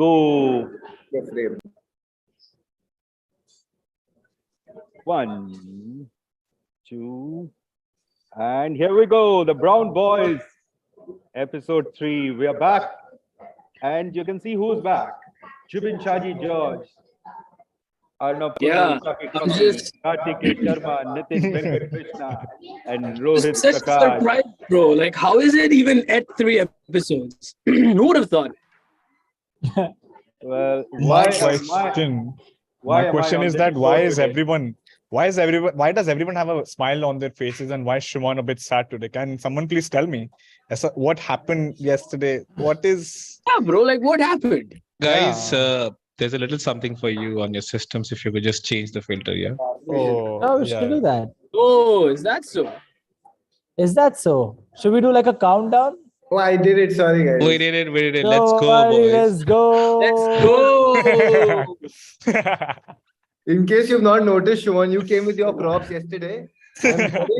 go. The frame. 1, 2, and here we go. The Brown Boys, episode 3. We are back, and you can see who's back. Jubin Shaji George, Arnav Yeah, I'm just Karthikeya Sharma, Nitin Venkat Krishna, and Rohit such a Prakash. surprise, bro. Like, how is it even at 3 episodes? Who would have thought? Well, My question is that why does everyone have a smile on their faces, and why is Shimon a bit sad today? Can someone please tell me what happened yesterday? Yeah, bro, like what happened? Guys, there's a little something for you on your systems if you could just change the filter, yeah? Oh, we should do that. Oh, is that so? Is that so? Should we do like a countdown? Oh, I did it. Sorry, guys. We did it. Let's Don't go, worry, boys. Let's go. Let's go. In case you've not noticed, Shimon, you came with your props yesterday.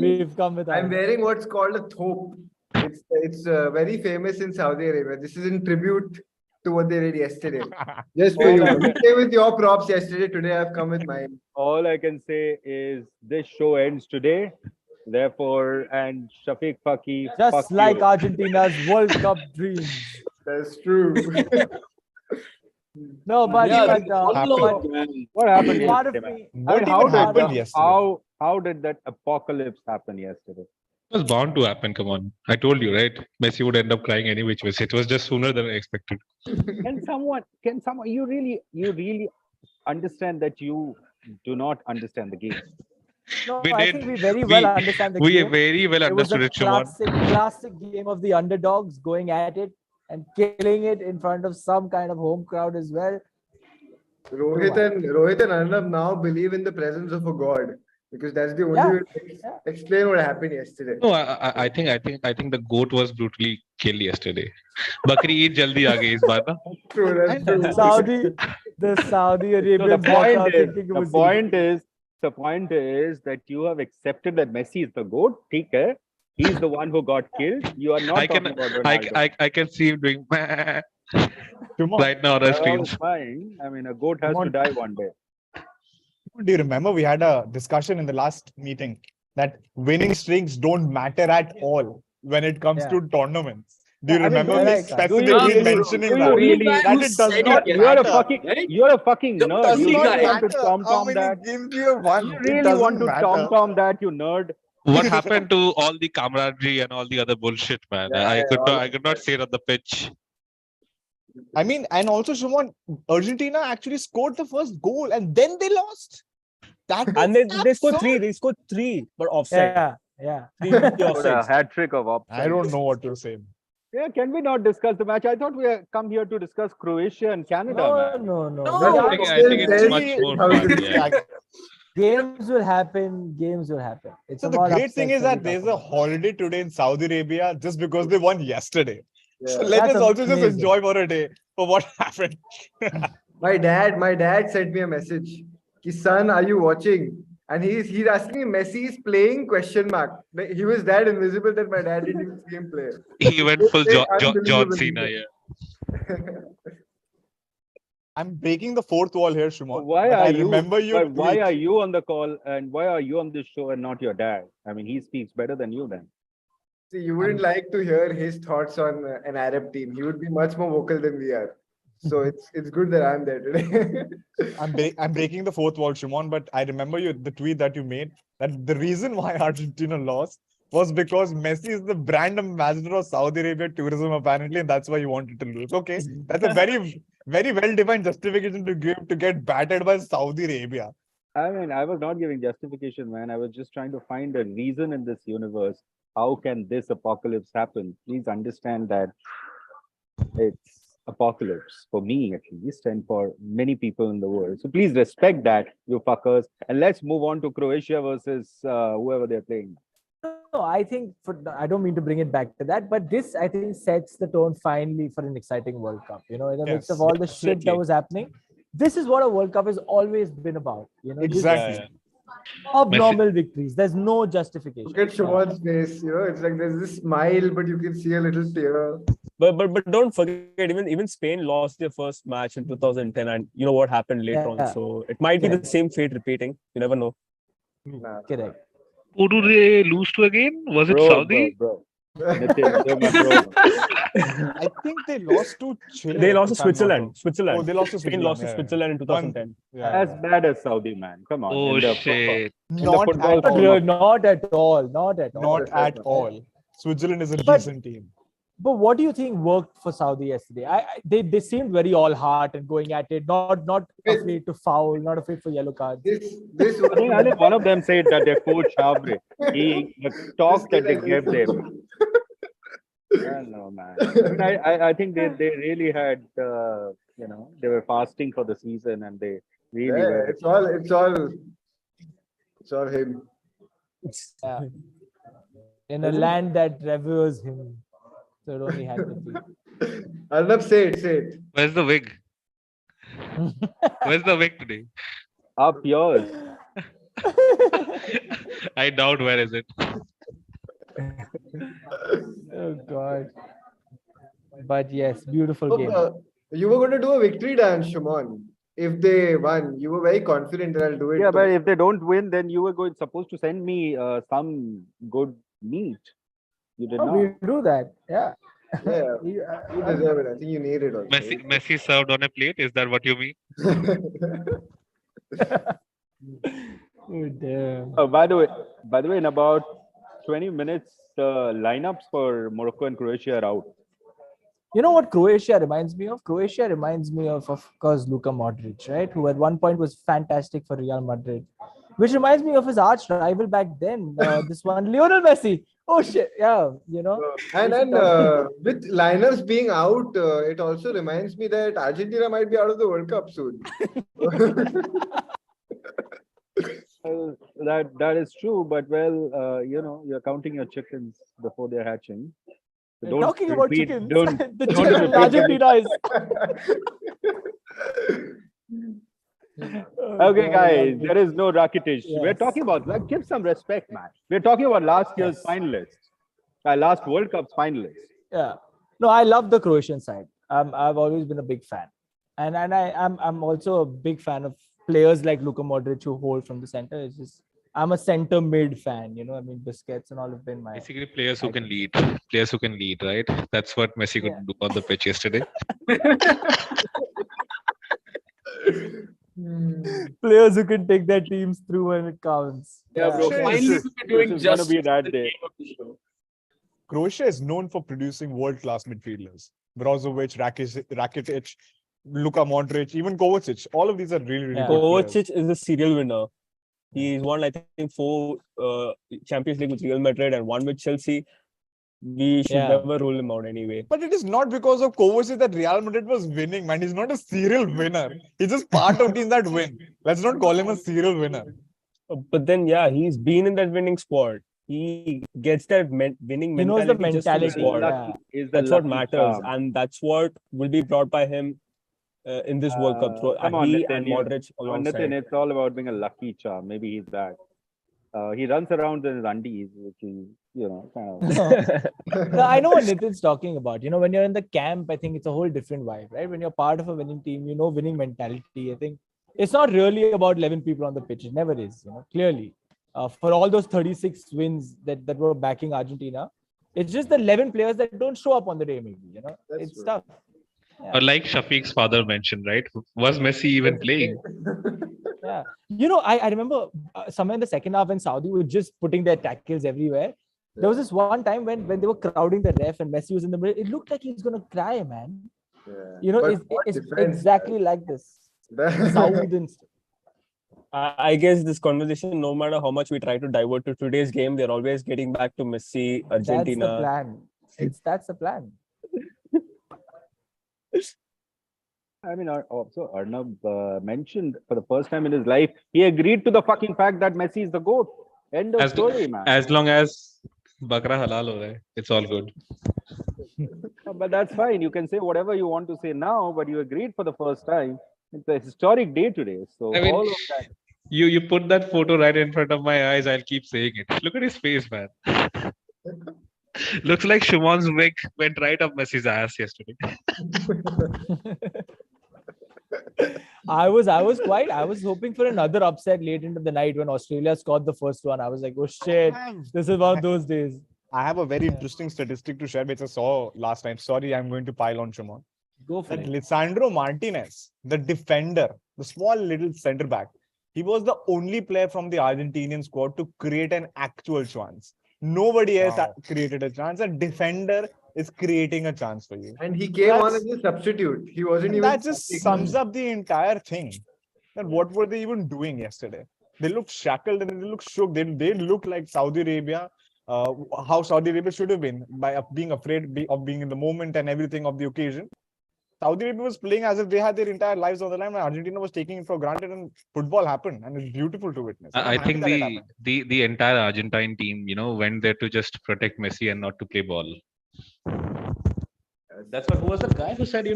We've come with I'm wearing what's called a thope. It's very famous in Saudi Arabia. This is in tribute to what they did yesterday. Just for you. You came with your props yesterday. Today I've come with mine. All I can say is this show ends today. Therefore, and Shafiq Faki. Just fuck like you. Argentina's World Cup dreams. That's true. No, but, Yeah, What happened part of yesterday, man? me. What even happened yesterday? How did that apocalypse happen yesterday? It was bound to happen. Come on. I told you, right? Messi would end up crying any which way. It was just sooner than I expected. Can someone you really understand that you do not understand the game? No, We I did. think we very well understand the We game. very well It was a understood it, Shimon. classic game of the underdogs going at it and killing it in front of some kind of home crowd as well. Rohit and Arnab now believe in the presence of a god, because that's the only way to explain what happened yesterday. No, I think the goat was brutally killed yesterday. Bakri Eid jaldi aa gayi is baar na. True, that's true. The Saudi So Arabians walked out thinking it was the point is that you have accepted that Messi is the GOAT. ठीक है? He's the one who got killed. You are not talking about Ronaldo. I can see him doing right now on our Well, screens. fine. I mean, a goat has to die one day. Do you remember we had a discussion in the last meeting that winning streaks don't matter at all when it comes to tournaments? Do you remember me specifically mentioning that? That it does not. You're a fucking nerd. You really want to tom-tom that. You really want to tom-tom that, you nerd. What happened to all the camaraderie and all the other bullshit, man? I could not say it on the pitch. I mean, and also, Shimon, Argentina actually scored the first goal and then they lost. And they scored three. They scored 3, but offside. Yeah. 3 A offsides. hat trick of offside. I don't know what to say. Yeah, can we not discuss the match? I thought we had come here to discuss Croatia and Canada. No. I think it's much more fun. Yeah. Games will happen. It's So the great thing is that there's a holiday today in Saudi Arabia just because they won yesterday. Yeah. So let That's us also just amazing. enjoy for a day for what happened. My dad sent me a message. Ki, son, are you watching? And he's asking me, Messi is playing ? He was that invisible that my dad didn't even see him play. He went full John Unbelievable. Cena, yeah. I'm breaking the fourth wall here, Shimon. Why but are I you? remember you. Why are you on the call and why are you on this show and not your dad? I mean, he speaks better than you then. See, you wouldn't like to hear his thoughts on an Arab team. He would be much more vocal than we are. So it's good that I'm there today. I'm breaking the fourth wall, Shimon, but I remember the tweet that you made that the reason why Argentina lost was because Messi is the brand ambassador of Saudi Arabia tourism, apparently, and that's why he wanted to lose. Okay, that's a very, very well-defined justification to give to get battered by Saudi Arabia. I mean, I was not giving justification, man. I was just trying to find a reason in this universe. How can this apocalypse happen? Please understand that it's apocalypse for me, at least, and for many people in the world. So please respect that, you fuckers. And let's move on to Croatia versus whoever they're playing. No, I think I don't mean to bring it back to that, but this I think sets the tone finally for an exciting World Cup. You know, in the midst of all the shit that was happening, this is what a World Cup has always been about. You know, Exactly. Abnormal victories. There's no justification. Look at Shamon's face. It's like there's this smile, but you can see a little tear. But don't forget, even Spain lost their first match in 2010, and you know what happened later on. So it might be the same fate repeating. You never know. Nah. Correct. Who do they lose to again? Was it Saudi? Bro. Nitin, you're my bro. I think they lost to Chile. They lost to if I'm not Switzerland. wrong. Switzerland. Oh, they lost to Spain Switzerland. lost to Switzerland in 2010. Yeah. As bad as Saudi, man. Come on. Oh In the shit! Not football at all. world. Not at all. Not at all. Not at all. Switzerland is a But- decent team. But what do you think worked for Saudi yesterday? They seemed very all heart and going at it, not afraid to foul, not afraid for yellow cards. This I think only one of them said that their coach Chabre, the talk that they gave them. I don't know, man. I think they really had they were fasting for the season and they really were. it's all him. Yeah. In a land that reveres him. So it only had to be. Arnab, say it. Where's the wig? Where's the wig today? Up yours. I doubt where is it. Oh God. But yes, beautiful game. You were going to do a victory dance, Shimon. If they won, you were very confident that I'll do it. Yeah, too. but if they don't win, then you were supposed to send me some good meat. You did Oh, not. we do that. Yeah. Yeah, you deserve it. I think you need it also. Messi served on a plate. Is that what you mean? Oh, damn. Oh, by the way, in about 20 minutes, the lineups for Morocco and Croatia are out. You know what Croatia reminds me of? Croatia reminds me of course, Luka Modric, right? Who at one point was fantastic for Real Madrid. Which reminds me of his arch rival back then, this one, Lionel Messi. Oh shit, yeah, And with lineups being out, it also reminds me that Argentina might be out of the World Cup soon. That is true, but you're counting your chickens before they're hatching. So Talking about chickens, Don't, the don't chicken in repeat Argentina is. Okay, guys, there is no Rakitic. Yes. We're talking about, give some respect, man. We're talking about last year's finalists, last World Cup's finalists. Yeah. No, I love the Croatian side. I've always been a big fan. And I'm also a big fan of players like Luka Modric who hold from the center. It's just, I'm a center mid fan, I mean, Busquets and all have been my. Basically, players who can lead. Players who can lead, right? That's what Messi could do on the pitch yesterday. Players who can take their teams through when it counts. Yeah, bro. Finally, This we're doing is gonna just be that day. Croatia is known for producing world-class midfielders. Brozovic, Rakitic, Luka Modric, even Kovacic. All of these are really good players. Kovacic is a serial winner. He's won, I think, 4 Champions League with Real Madrid and 1 with Chelsea. We should never rule him out anyway. But it is not because of Kovacic that Real Madrid was winning, man. He's not a serial winner. He's just part of teams that win. Let's not call him a serial winner. But then, he's been in that winning squad. He gets that winning He knows the mentality just in the mentality. squad. Yeah. That's what matters. And that's what will be brought by him in this World Cup. So Come on, he Nitin, and Modric alongside. Nitin, it's all about being a lucky charm. Maybe he's that. He runs around in his undies, which is, kind of. No, I know what Nitin's talking about. When you're in the camp, I think it's a whole different vibe, right? When you're part of a winning team, winning mentality. I think it's not really about 11 people on the pitch. It never is, clearly. For all those 36 wins that were backing Argentina, it's just the 11 players that don't show up on the day, maybe, it's true. tough. Or like Shafiq's father mentioned, right? Was Messi even playing? Yeah. I remember somewhere in the second half when Saudi were just putting their tackles everywhere. There was this one time when they were crowding the ref and Messi was in the middle. It looked like he was going to cry, man. Yeah. But what It's defense, exactly like this. Saudi and stuff. I guess this conversation, no matter how much we try to divert to today's game, they're always getting back to Messi, Argentina. That's the plan. That's the plan. I mean, also Arnab mentioned for the first time in his life, he agreed to the fucking fact that Messi is the GOAT. End of story, man. As long as Bakra halal ho raha hai, it's all good. But that's fine. You can say whatever you want to say now, but you agreed for the first time. It's a historic day today. So I mean, all of that. You put that photo right in front of my eyes. I'll keep saying it. Look at his face, man. Looks like Shimon's wig went right up Messi's ass yesterday. I was hoping for another upset late into the night when Australia scored the first one. I was like, oh shit, this is one of those days. I have a very interesting statistic to share, which I saw last night. Sorry, I'm going to pile on Shimon. Go for That it. Lisandro Martinez, the defender, the small little centre back, he was the only player from the Argentinian squad to create an actual chance. Nobody else created a chance. A defender is creating a chance for you. And he came on as a substitute. He wasn't even. That just sums up the entire thing. That what were they even doing yesterday? They looked shackled and they looked shook. They looked like Saudi Arabia, how Saudi Arabia should have been by being afraid of being in the moment and everything of the occasion. Saudi Arabia was playing as if they had their entire lives on the line, and Argentina was taking it for granted, and football happened, and it's beautiful to witness. I think the entire Argentine team, went there to just protect Messi and not to play ball. That's what. Who was the guy who said,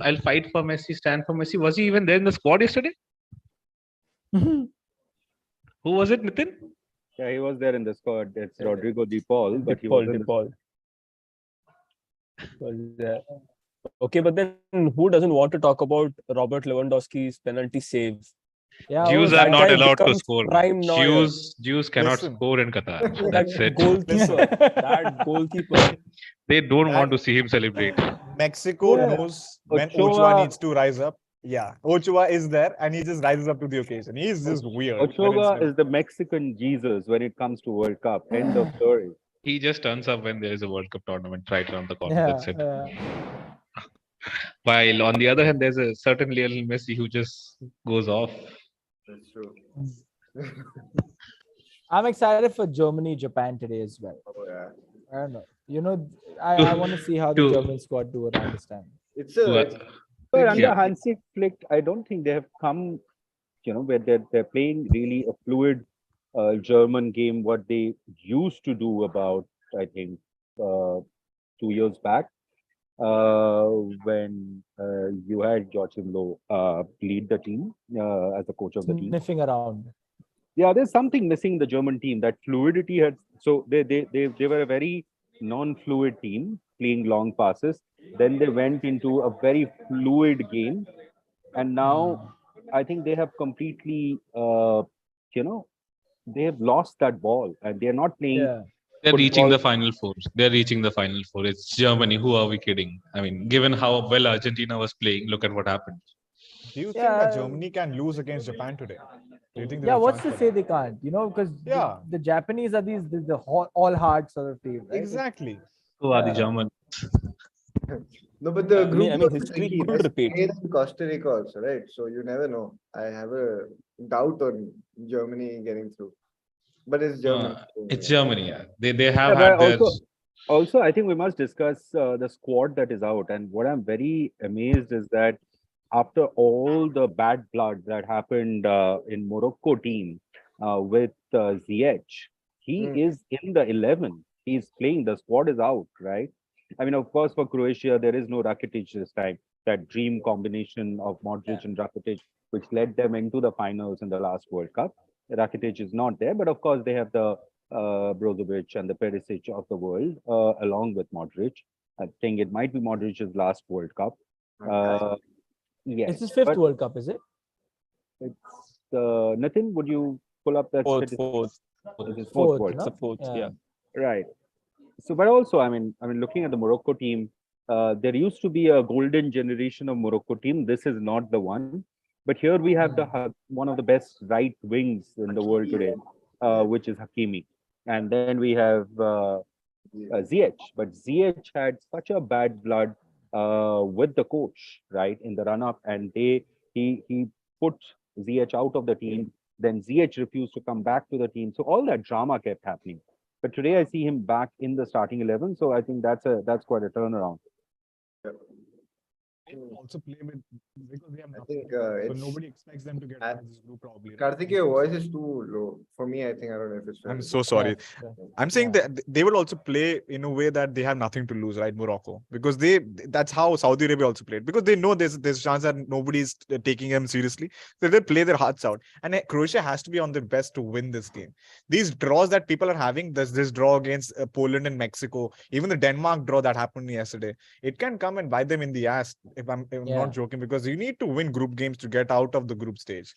I'll fight for Messi, stand for Messi? Was he even there in the squad yesterday? Who was it, Nitin? Yeah, he was there in the squad. It's Rodrigo De Paul, but he Paul, was De Paul. Was there. Okay, but then who doesn't want to talk about Robert Lewandowski's penalty save? Yeah, Jews are not allowed to score. Jews cannot Listen. score in Qatar. That's it. Goalkeeper, that goalkeeper. They don't want to see him celebrate. Mexico knows when Ochoa needs to rise up. Yeah, Ochoa is there, and he just rises up to the occasion. He's just weird. Ochoa is the Mexican Jesus when it comes to World Cup. End of story. He just turns up when there is a World Cup tournament right around the corner. Yeah, That's it. While on the other hand, there's a certain Lionel Messi who just goes off. That's true. I'm excited for Germany, Japan today as well. Oh, yeah. I don't know. I want to see how the German squad do around this time. It's But under Yeah. Hansi Flick, I don't think they have come, where they're playing really a fluid German game, what they used to do about, I think, 2 years back, when you had Joachim Low lead the team as the coach of the team. Sniffing around. Yeah, there's something missing in the German team. That fluidity had. So they were a very non-fluid team playing long passes. Then they went into a very fluid game, and now I think they have completely, they have lost that ball, and they're not playing. Yeah. They're reaching Football. the final four. They're reaching the final four. It's Germany. Who are we kidding? I mean, given how well Argentina was playing, look at what happened. Do you think that Germany can lose against Japan today? Do you think there's Yeah, a what's chance to for say that? they can't? Because Yeah. the Japanese are the all hard sort of team. Right? Exactly. Who are the Germans? No, but the group I mean, history could repeat. in Costa Rica also, right? So you never know. I have a doubt on Germany getting through. But it's Germany. It's Germany. Yeah. They have Yeah, had but their. also, I think we must discuss the squad that is out. And what I'm very amazed is that after all the bad blood that happened in Morocco team with Ziyech, he is in the 11. He's playing. The squad is out, right? I mean, of course, for Croatia, there is no Rakitic this time. That dream combination of Modric and Rakitic, which led them into the finals in the last World Cup. Rakitic is not there, but of course, they have the Brozovic and the Perisic of the world, along with Modric. I think it might be Modric's last World Cup. Yes. It's his fifth but World Cup, is it? It's Nitin, would you pull up that Fourth, statistic? fourth. It's his Fourth, fourth World It's Cup. the fourth. Yeah. Right. So, but also, I mean, looking at the Morocco team, there used to be a golden generation of Morocco team. This is not the one. But here we have one of the best right wings in the world today, which is Hakimi. And then we have Ziyech. But Ziyech had such a bad blood with the coach, right, in the run-up. And he put Ziyech out of the team. Then Ziyech refused to come back to the team. So all that drama kept happening. But today I see him back in the starting 11. So I think that's quite a turnaround. They will also play with because they have I nothing. think So it's nobody expects them to get out of this blue probably. Right? Karthik, your voice is too low for me. I think I don't know if it's. I'm fair. so sorry. Yeah. I'm saying Yeah. that they will also play in a way that they have nothing to lose, right? Morocco, because that's how Saudi Arabia also played, because they know there's a chance that nobody's taking them seriously. So they play their hearts out, and Croatia has to be on their best to win this game. These draws that people are having, this draw against Poland and Mexico, even the Denmark draw that happened yesterday, it can come and bite them in the ass. If I'm Yeah. not joking, because you need to win group games to get out of the group stage.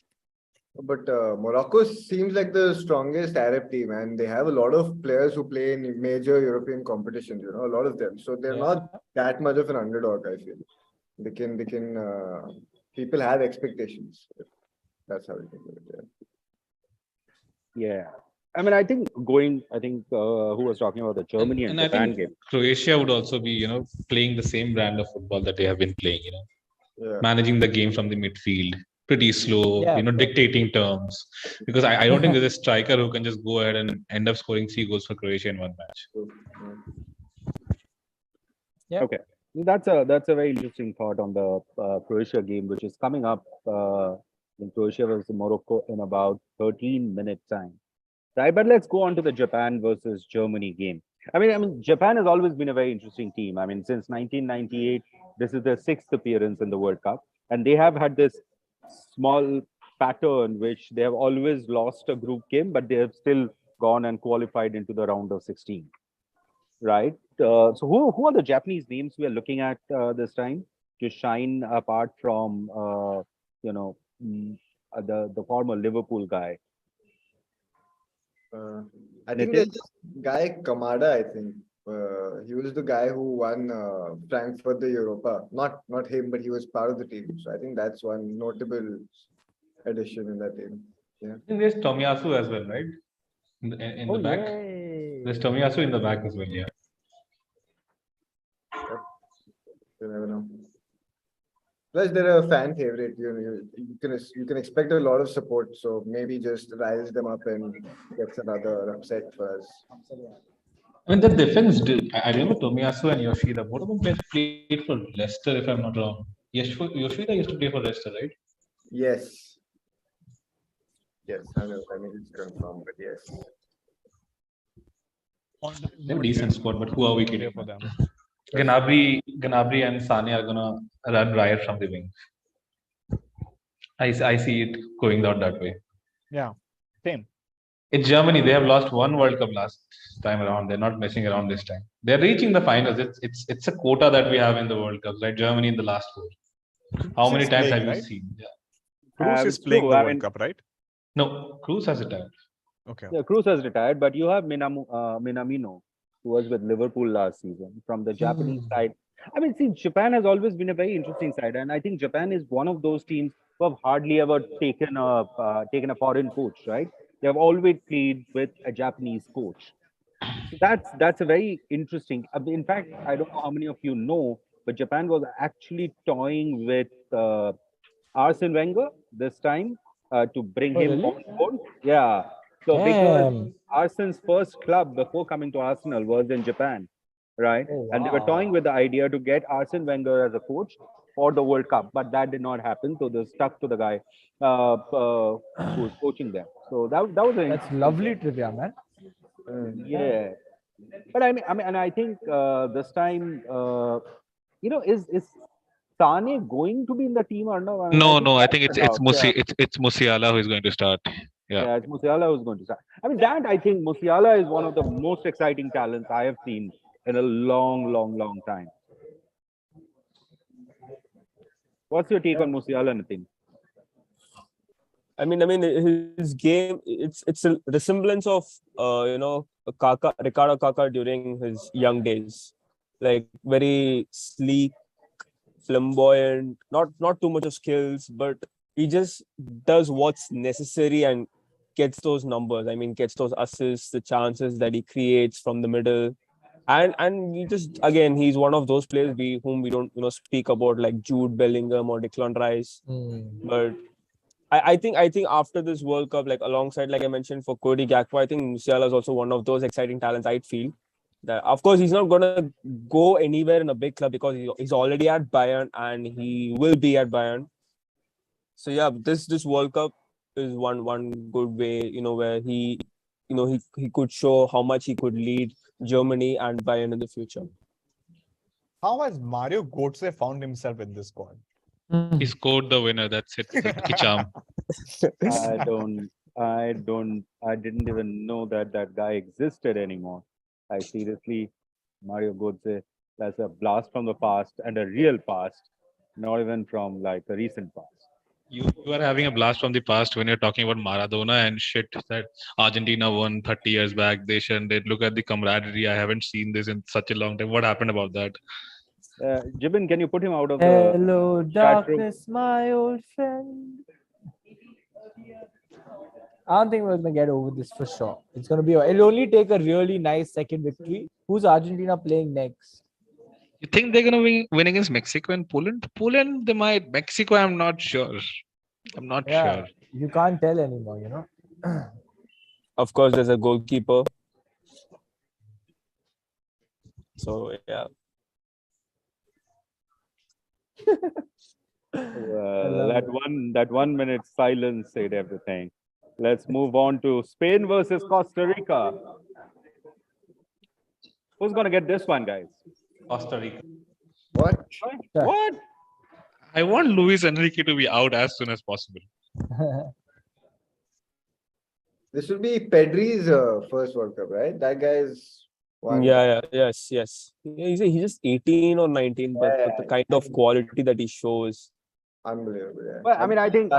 But Morocco seems like the strongest Arab team, and they have a lot of players who play in major European competitions. You know, a lot of them. So they're Yeah. not that much of an underdog. I feel they can. People have expectations. That's how we can put it. Yeah. I mean, I think who was talking about the Germany and I Japan think game? Croatia would also be, playing the same brand of football that they have been playing, Yeah. managing the game from the midfield, pretty slow, Yeah. dictating terms. Because I don't think there's a striker who can just go ahead and end up scoring 3 goals for Croatia in one match. Yeah. Okay, that's a very interesting thought on the Croatia game, which is coming up in Croatia versus Morocco in about 13 minute time. Right, but let's go on to the Japan versus Germany game. I mean, Japan has always been a very interesting team. I mean, since 1998, this is their sixth appearance in the World Cup, and they have had this small pattern which they have always lost a group game, but they have still gone and qualified into the round of 16. Right. So who are the Japanese names we are looking at this time to shine apart from you know the former Liverpool guy? I think Nitin? there's this guy Kamada. I think he was the guy who won Frankfurt the Europa. Not him, but he was part of the team. So I think that's one notable addition in that team. Yeah. I think there's Tomiyasu as well, right? In the back. There's Tomiyasu in the back as well, yeah. You never know. Plus, they're a fan favorite. You can expect a lot of support. So maybe just rise them up and gets another upset for us. I mean, the defense, I remember Tomiyasu and Yoshida. Both of them played for Leicester, if I'm not wrong. Yoshida used to play for Leicester, right? Yes. Yes, I know. I mean, it's confirmed, but yes. They have a decent squad, but who are we kidding? For them. Gnabry and Sane are gonna run riot from the wings. I see it going down that way. Yeah, same. It's Germany. They have lost one World Cup last time around. They're not messing around this time. They're reaching the finals. It's a quota that we have in the World Cups, right? Germany in the last four. How many Is times playing, have you right? seen? Yeah. Cruz is It's playing true. the I World mean, Cup, right? No, Cruz has retired. Okay. yeah, Cruz has retired, but you have Minamino, who was with Liverpool last season. From the Japanese side, I mean, see, Japan has always been a very interesting side, and I think Japan is one of those teams who have hardly ever taken a foreign coach, right? They have always played with a Japanese coach. So that's a very interesting. In fact, I don't know how many of you know, but Japan was actually toying with Arsene Wenger this time to bring Oh, him really? on board. Yeah. So because Damn. Arsene's first club before coming to Arsenal was in Japan, right? Oh, And they were toying wow. with the idea to get Arsene Wenger as a coach for the World Cup, but that did not happen. So they stuck to the guy who was coaching them. So that was an That's interesting lovely thing. trivia, man. Yeah. But I mean, and I think this time, is Sane going to be in the team or no? I mean, I think No. I that's think the doubt. Yeah, it's Musiala who is going to start. Yeah. yeah, it's Musiala who's going to start. I mean, that I think Musiala is one of the most exciting talents I have seen in a long, long, long time. What's your take on Musiala, Nitin? I mean, his game. It's a resemblance of Ricardo Kaka during his young days, like very sleek, flamboyant, not too much of skills, but he just does what's necessary and gets those numbers. I mean, gets those assists, the chances that he creates from the middle. And we just again he's one of those players whom we don't speak about like Jude Bellingham or Declan Rice. But I think after this World Cup, like alongside, like I mentioned, for Cody Gakpo, I think Musiala is also one of those exciting talents. I'd feel That of course he's not gonna go anywhere in a big club because he's already at Bayern and he will be at Bayern. So yeah, this World Cup is one good way, where he could show how much he could lead Germany and Bayern in the future. How has Mario Götze found himself in this squad? He scored the winner. That's it. Kicham. I didn't even know that that guy existed anymore. I seriously, Mario Götze, that's a blast from the past and a real past, not even from like a recent past. You are having a blast from the past when you're talking about Maradona and shit that Argentina won 30 years back. They shouldn't. They look at the camaraderie. I haven't seen this in such a long time. What happened about that? Jibin, can you put him out of the Hello, chat room? darkness, my old friend. I don't think we're gonna get over this for sure. It's gonna be. It'll only take a really nice second victory. Who's Argentina playing next? You think they're gonna win against Mexico and Poland? Poland, they might. Mexico, I'm not sure. I'm not Yeah, sure. you can't tell anymore. You know. Of course, there's a goalkeeper. So yeah. That 1 minute silence said everything. Let's move on to Spain versus Costa Rica. Who's gonna get this one, guys? Costa Rica. What? What? I want Luis Enrique to be out as soon as possible. This will be Pedri's first World Cup, right? That guy's one. Yeah, yes. He's just 18 or 19, but the kind of quality that he shows. Unbelievable. Yeah. Well, I mean, I think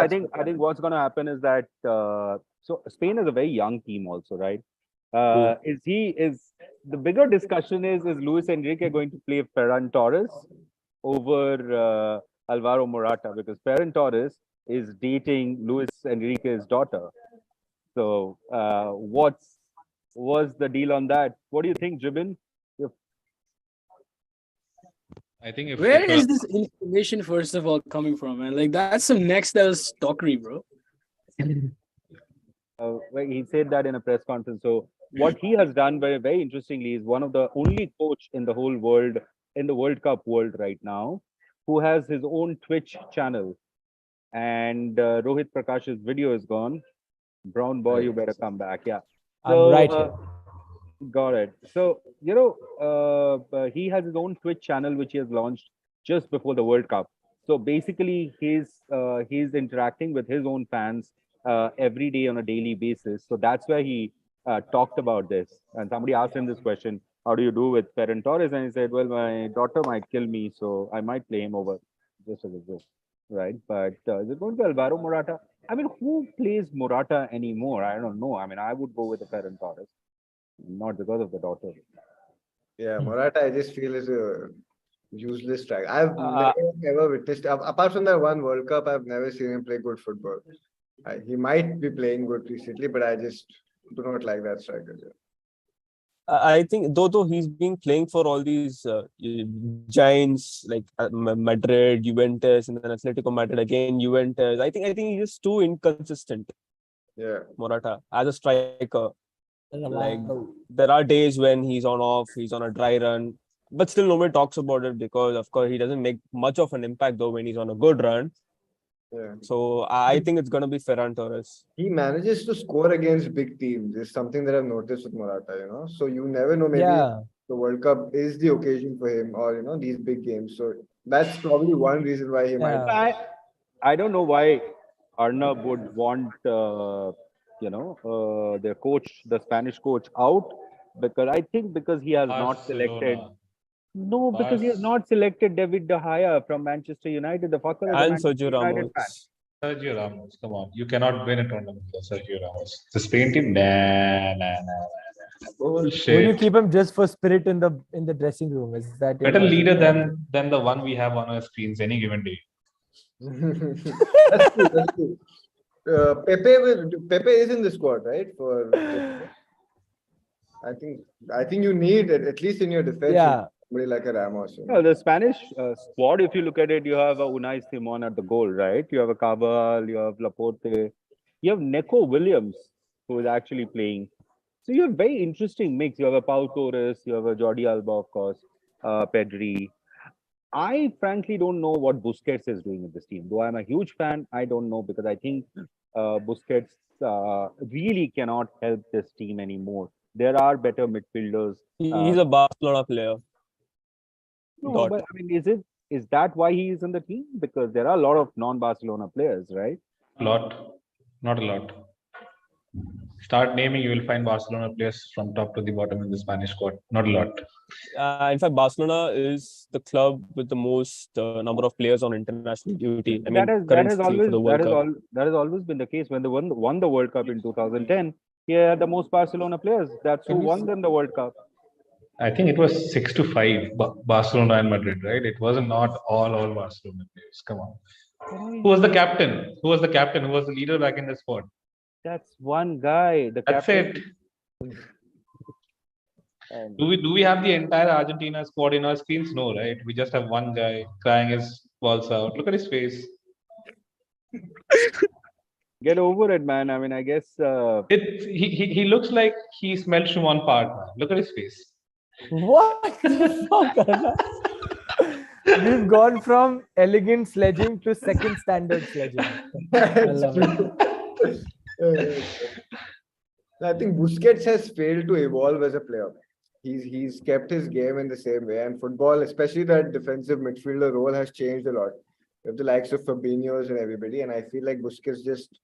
what's gonna happen is that so Spain is a very young team, also, right? Is the bigger discussion is Luis Enrique going to play Ferran Torres over Alvaro Morata, because Ferran Torres is dating Luis Enrique's daughter. So what's the deal on that? What do you think, Jibin? I think if Where is this information, first of all, coming from, man? Like, that's some next level stalkery, bro. Well, he said that in a press conference. So what he has done very, very interestingly is one of the only coach in the whole world, in the World Cup world right now, who has his own Twitch channel. And Rohit Prakash's video is gone. Brown boy, you better come back. Yeah. I'm right here. Got it. So, he has his own Twitch channel, which he has launched just before the World Cup. So basically, he's interacting with his own fans every day on a daily basis. So that's where he talked about this. And somebody asked him this question: how do you do with Ferran Torres? And he said, well, my daughter might kill me, so I might play him over, just as a joke, right? But is it going to be Alvaro Morata? I mean, who plays Morata anymore? I don't know. I mean, I would go with the Ferran Torres, not because of the daughter. Yeah, Morata, I just feel is a useless track. I've never ever witnessed, apart from that one World Cup, I've never seen him play good football. He might be playing good recently, but I just do not like that striker. I think though he's been playing for all these giants like Madrid, Juventus, and then Atletico Madrid again, Juventus. I think he's just too inconsistent. Yeah, Morata as a striker. Like there are days when he's on off, he's on a dry run, but still nobody talks about it because of course he doesn't make much of an impact though when he's on a good run. yeah. So I think it's gonna be Ferran Torres. He manages to score against big teams. It's something that I've noticed with Morata, So you never know, maybe the World Cup is the occasion for him, or these big games. So that's probably one reason why he might. I don't know why Arnav would want their coach, the Spanish coach, out, because I think because he has not selected. No, because he has not selected David De Gea from Manchester United. The fucker is a And Manchester Sergio United fan. Ramos. Sergio Ramos, come on. You cannot win a tournament with Sergio Ramos. The Spain team, nah. Bullshit. Will you keep him just for spirit in the dressing room? Is that Better leader than the one we have on our screens any given day. That's true. Pepe is in the squad, right? I think you need it, at least in your defense. Yeah. Somebody like a Ramos. No, the Spanish squad, if you look at it, you have a Unai Simon at the goal, right? You have a Cabal, you have Laporte, you have Neco Williams, who is actually playing. So you have very interesting mix. You have a Pau Torres, you have a Jordi Alba, of course, Pedri. I frankly don't know what Busquets is doing in this team. Though I'm a huge fan, I don't know because I think Busquets really cannot help this team anymore. There are better midfielders. He's a Barcelona player. No, Dot. but I mean, is that why he is in the team? Because there are a lot of non-Barcelona players, right? Lot, not a lot. Start naming, you will find Barcelona players from top to the bottom in the Spanish squad. Not a lot. In fact, Barcelona is the club with the most number of players on international duty. I mean, currently for the World Cup. That has always been the case. When they won the World Cup in 2010, he had the most Barcelona players. That's who won them the World Cup. I think it was 6-5, Barcelona and Madrid, right? It wasn't not all Barcelona players. Come on. Who was the captain? Who was the captain? Who was the leader back in the squad? That's one guy. The That's captain. it. And Do we have the entire Argentina squad in our screens? No, right? We just have one guy crying his balls out. Look at his face. get over it, man. I mean, I guess He looks like he smelled Shuman Park, man. Look at his face. What the fuck, Arnav? We've gone from elegant sledging to second standard sledging. I love it. I think Busquets has failed to evolve as a player. He's kept his game in the same way, and football, especially that defensive midfielder role, has changed a lot. You have the likes of Fabinho's and everybody, and I feel like Busquets just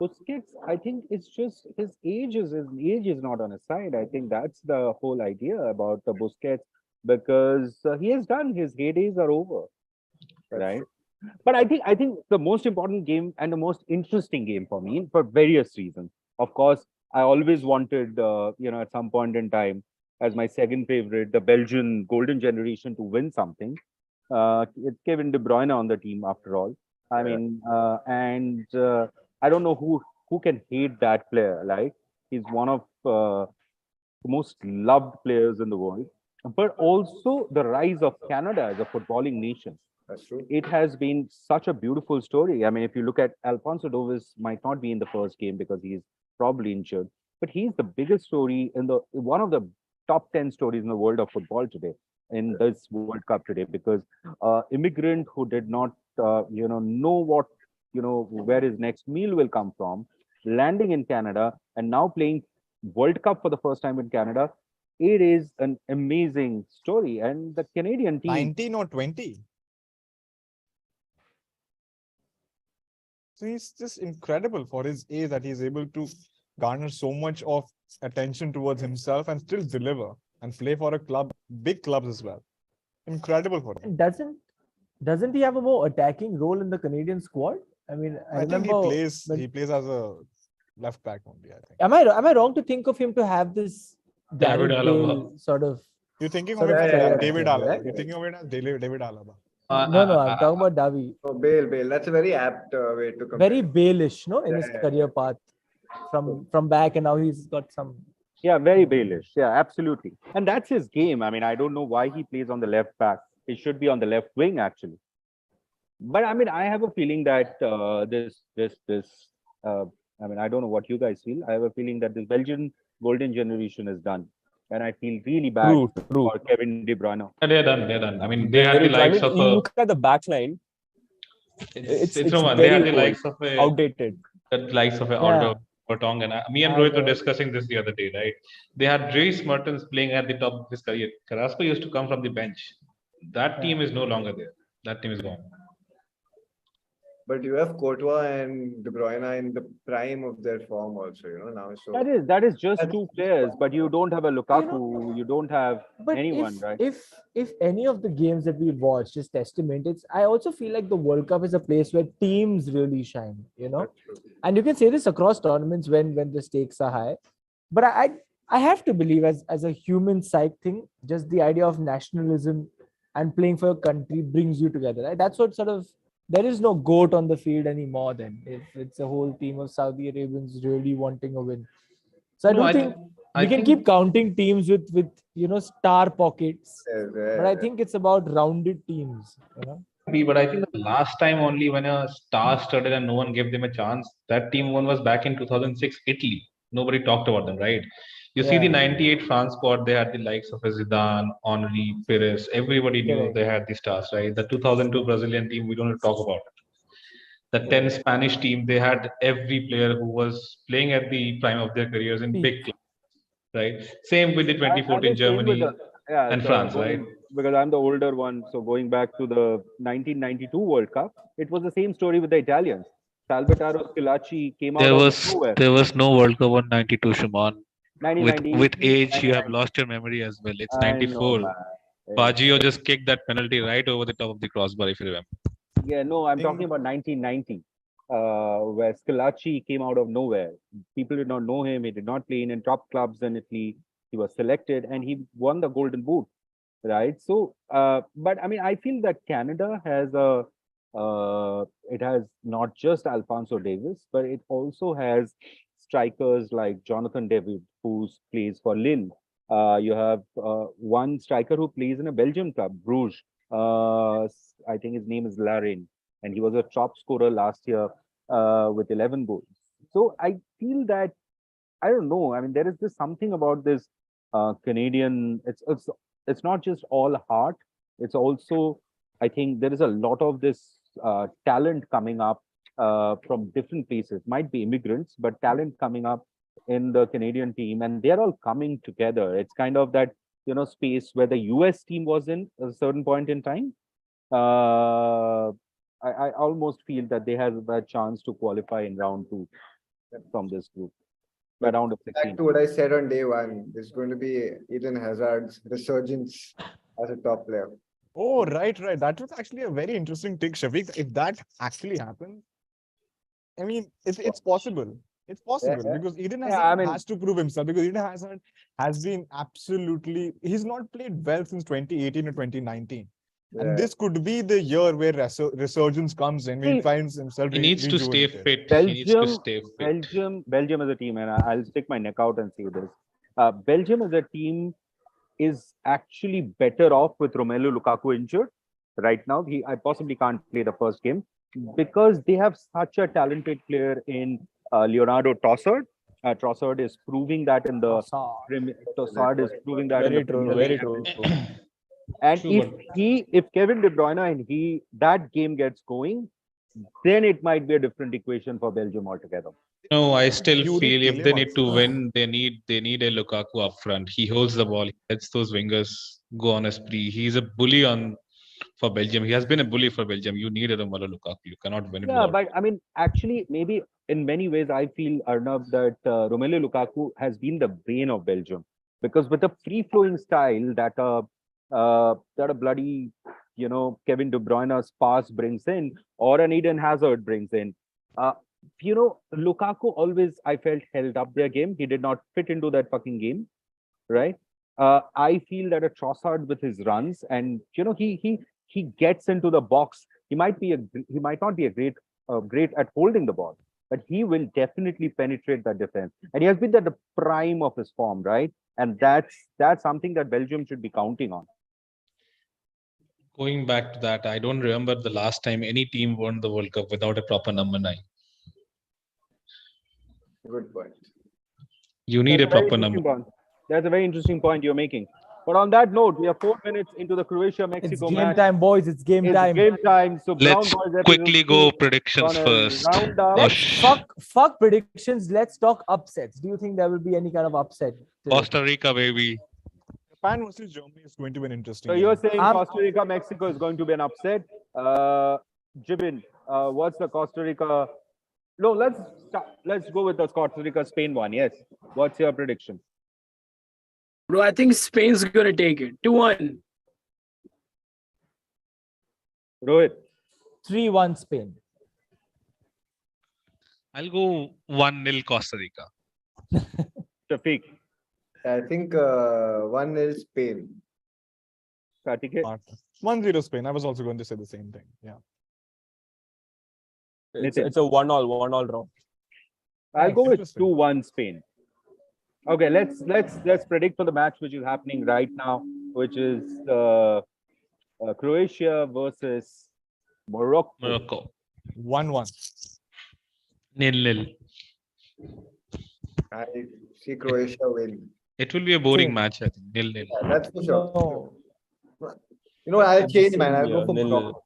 Busquets, I think it's just his age is not on his side. I think that's the whole idea about the Busquets because he has done his heydays are over, right? But I think the most important game and the most interesting game for me for various reasons. Of course, I always wanted at some point in time as my second favorite, the Belgian golden generation to win something. It's Kevin De Bruyne on the team after all. I mean, and I don't know who can hate that player. Like he's one of the most loved players in the world, but also the rise of Canada as a footballing nation. that's true. It has been such a beautiful story. I mean, if you look at Alfonso Davies, might not be in the first game because he's probably injured, but he's the biggest story in the one of the top 10 stories in the world of football today in this World Cup today because immigrant who did not know what where his next meal will come from, landing in Canada and now playing World Cup for the first time in Canada. It is an amazing story, and the Canadian team. 19 or 20. So he's just incredible for his age that he's able to garner so much of attention towards himself and still deliver and play for a club, big clubs as well. Incredible for him. Doesn't he have a more attacking role in the Canadian squad? I mean, I think remember he plays as a left back only, I think. Am I wrong to think of him to have this David Gareth Alaba. Bale sort of? You're thinking Sort of of it as career David thing, Alaba. right? You're thinking of it as David Alaba. No, I'm talking about Davi. Oh, Bale. That's a very apt way to compare. Very Bale-ish, no, in his Yeah. career path from back, and now he's got some. Yeah, very Baelish. Yeah, absolutely. And that's his game. I mean, I don't know why he plays on the left back. He should be on the left wing, actually. But I mean, I have a feeling that I mean, I don't know what you guys feel. I have a feeling that this Belgian golden generation is done. And I feel really bad True. for Kevin De Bruyne. They're done. They're done. I mean, they had Very the true. I likes mean, of you look at the back line, it's it's no one. They very had the old, likes of a outdated. Oliver Vertonghen, and me and Rohit were the- discussing this the other day, right? They had Dries Mertens playing at the top of his career. Carrasco used to come from the bench. That team is no longer there. That team is gone. But you have Courtois and De Bruyne in the prime of their form also, now. So That is just two players, but you don't have a Lukaku, you don't have But anyone, right? if any of the games that we watched is testament, I also feel like the World Cup is a place where teams really shine, that's true. and you can say this across tournaments when the stakes are high. But I have to believe as a human psych thing, just the idea of nationalism and playing for your country brings you together. Right? That's what sort of there is no goat on the field anymore. Then if it's a whole team of Saudi Arabians really wanting a win, so I No, don't I think think- we I can think- keep counting teams with star pockets. Yeah, But I think it's about rounded teams. But I think the last time only when a star studded and no one gave them a chance, that team won was back in 2006, Italy. Nobody talked about them, right? You see the Yeah. 98 France squad, they had the likes of Zidane, Henry, Pires. Everybody knew Correct. they had the stars, right? The 2002 Brazilian team, we don't have to talk about it. The 10 Spanish team, they had every player who was playing at the prime of their careers in big clubs, right? Same with the I'm 2014 the same with Germany the yeah. and So France, right? going because I'm the older one, so going back to the 1992 World Cup, it was the same story with the Italians. Salvatore Schillaci came out There of was nowhere. there was no World Cup on 92, Shuman. With 1990, age, you have 1990. lost your memory as well. It's I know, 94. man. Baggio just kicked that penalty right over the top of the crossbar, if you remember. Yeah, no, I'm talking think about 1990, where Schillaci came out of nowhere. People did not know him. He did not play in top clubs in Italy. He was selected and he won the Golden Boot, right? So, but I mean, I feel that Canada has it has not just Alfonso Davis, but it also has strikers like Jonathan David, who plays for Lille. You have one striker who plays in a Belgian club, Bruges. I think his name is Larin, and he was a top scorer last year with 11 goals. So I feel that I don't know. I mean, there is just something about this Canadian. It's not just all heart. It's also I think there is a lot of this talent coming up from different places. Might be immigrants, but talent coming up in the Canadian team, and they're all coming together. It's kind of that space where the US team was in at a certain point in time. Uh, I almost feel that they have a chance to qualify in round two from this group, by round of Back 16. to what I said on day one, there's going to be Eden Hazard's resurgence as a top player. oh, right. That was actually a very interesting take, Shafiq. If that actually happens, I mean, it's possible. It's possible Yeah. because Eden Yeah, Hazard I mean, has to prove himself because Eden Hazard has been absolutely, he's not played well since 2018 or 2019. And Yeah. this could be the year where resurgence comes in, when he See, finds himself He needs to stay rejuvenated. fit. He needs to Belgium, stay fit. Belgium as a team, and I'll stick my neck out and say this. Belgium as a team is actually better off with Romelu Lukaku injured right now. I possibly can't play the first game because they have such a talented player in Leonardo Trossard. Trossard is proving that in the Trossard is proving that in the Very true. Premier Very League. true. And True, but if Kevin De Bruyne and that game gets going, then it might be a different equation for Belgium altogether. no, I still You would feel kill if him they need to also. win, they need a Lukaku up front. He holds the ball, he lets those wingers go on a spree. He's a bully for Belgium. He has been a bully for Belgium. You need a Romelu Lukaku. You cannot win it Yeah, without. but I mean, actually, maybe in many ways, I feel Arnav that Romelu Lukaku has been the brain of Belgium because with a free-flowing style that a bloody Kevin De Bruyne's pass brings in or an Eden Hazard brings in, uh, Lukaku always I felt held up their game. He did not fit into that fucking game, right? I feel that a Trossard with his runs and he gets into the box. He might not be a great at holding the ball, but he will definitely penetrate that defense. And he has been at the prime of his form, right? And that's something that Belgium should be counting on. Going back to that, I don't remember the last time any team won the World Cup without a proper number 9. Good point. You need That's a a very proper number. interesting point. That's a very interesting point you're making. But on that note, we are 4 minutes into the It's Croatia-Mexico game match. time, boys. It's game It's time. game time. So Brown Let's Boys quickly episode go 2 predictions gonna first. round up. Let's Aus- fuck predictions. Let's talk upsets. Do you think there will be any kind of upset today? Costa Rica, baby. Japan versus Germany is going to be an interesting So you're game. saying Costa Rica, Mexico is going to be an upset. Jibin, what's the Costa Rica? No, let's go with the Costa Rica Spain one. Yes. What's your prediction? Bro, I think Spain's gonna take it. 2-1. Rohit, 3-1 Spain. I'll go 1-0 Costa Rica. Shafiq, I think 1-0 Spain. Kartike. 1-0 Spain. I was also going to say the same thing. Yeah. Nitin. It's a 1-1 draw. I'll go with Interesting. 2-1 Spain. Okay, let's predict for the match which is happening right now, which is Croatia versus Morocco. Morocco. 1-1. 0-0. I see Croatia win. It will be a boring Same. match, I think. 0-0. Yeah, that's for sure. No. You know, I'll It's the change, man. same I'll go here, for 0-0. Morocco.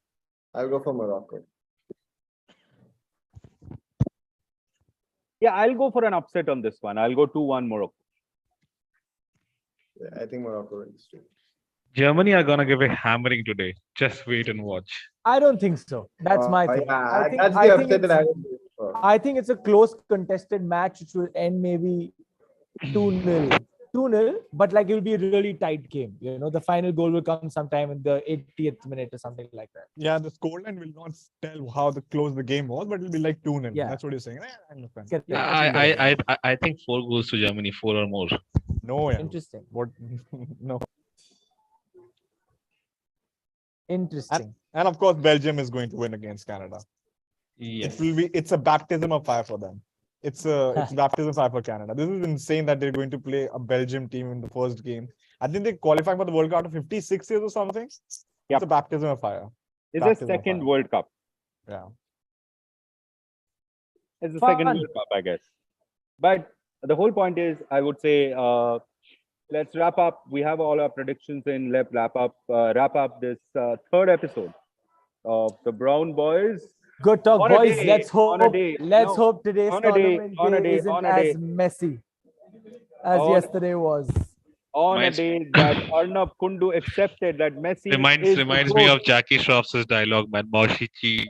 I'll go for Morocco. Yeah, I'll go for an upset on this one. I'll go 2-1 Morocco. Yeah, I think Morocco wins too. Germany are gonna give a hammering today. Just wait and watch. I don't think so. That's my thing. Yeah, I think that's I the think upset that I it's was waiting for. I think it's a close contested match which will end maybe 2-0. 2-0, but like it will be a really tight game. You know, the final goal will come sometime in the 80th minute or something like that. Yeah, the scoreline will not tell how close the game was, but it'll be like 2-0. Yeah. That's what you're saying. I understand. Correct. I think 4 goals to Germany, 4 or more. No, yeah. Interesting. What? No. Interesting. And of course, Belgium is going to win against Canada. Yes. It will be. It's a baptism of fire for them. It's baptism of fire for Canada. This is insane that they're going to play a Belgium team in the first game. I think they qualified for the World Cup after 56 years or something. Yep. It's a baptism of fire. It's a Baptism of second fire. World Cup. Yeah. It's the Fun. second World Cup, I guess. But the whole point is, I would say, let's wrap up. We have all our predictions in. Let's wrap up this third episode of the Brown Boys. Good talk, On a boys. day, Let's on a hope. day, Let's no, hope today's on a day, tournament on a day day, isn't on a as day. messy as On- yesterday was. On Mine's- a day that Arnab Kundu accepted that Messi is Reminds the me of GOAT. Jackie Schroff's dialogue, man. Morshichi.